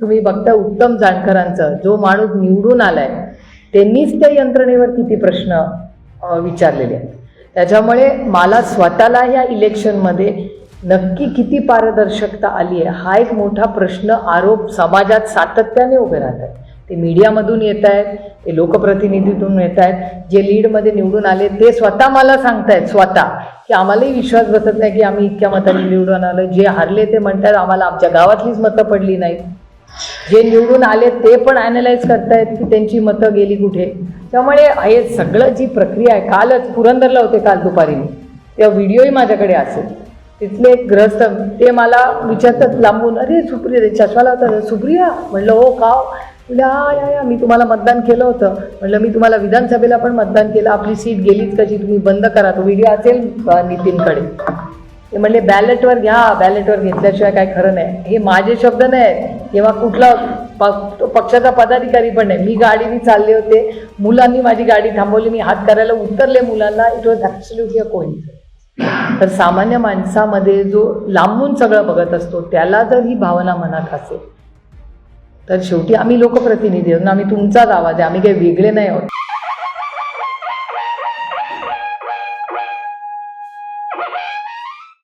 तुम्ही बघता उत्तम जानकरांचं, जो माणूस निवडून आलाय त्यांनीच त्या यंत्रणेवर किती प्रश्न विचारलेले आहेत. त्याच्यामुळे मला स्वतःला ह्या इलेक्शनमध्ये नक्की किती पारदर्शकता आली आहे हा एक मोठा प्रश्न, आरोप समाजात सातत्याने उभे राहत आहेत. ते मीडियामधून येत आहेत, ते लोकप्रतिनिधीतून येत आहेत, जे लीडमध्ये निवडून आले ते स्वतः मला सांगतायत स्वतः की आम्हालाही विश्वास बसत नाही की आम्ही इतक्या मतांनी निवडून आलो. जे हारले ते म्हणतात आम्हाला आमच्या गावातलीच मतं पडली नाहीत. जे निवडून आले ते पण ॲनालाइज करतायत की त्यांची मतं गेली कुठे. त्यामुळे हे सगळं जी प्रक्रिया आहे, कालच पुरंदरला होते, काल दुपारी मी, तेव्हा व्हिडिओही माझ्याकडे असेल. तिथले एक ग्रस्त ते मला विचारतात लांबून, अरे सुप्रिया, चष्माला होता, सुप्रिया? म्हणलं हो, का? म्हणलं या मी तुम्हाला मतदान केलं होतं. म्हणलं मी तुम्हाला विधानसभेला पण मतदान केलं, आपली सीट गेलीच कशी, तुम्ही बंद करा. तो व्हिडिओ असेल नितीनकडे. ते म्हणले बॅलेटवर घ्या, बॅलेटवर घेतल्याशिवाय काय खरं नाही. हे माझे शब्द नाही, किंवा कुठला पक्षाचा पदाधिकारी पण नाही. मी गाडीने चालले होते, मुलांनी माझी गाडी थांबवली, मी हात करायला उतरले मुलांना. It was absolutely a coincidence. तर सामान्य माणसामध्ये जो लांबून सगळं बघत असतो त्याला जर ही भावना मनात असेल तर शेवटी आम्ही लोकप्रतिनिधी आहोत ना, आम्ही तुमचाच आवाज आहे, आम्ही काही वेगळे नाही आहोत.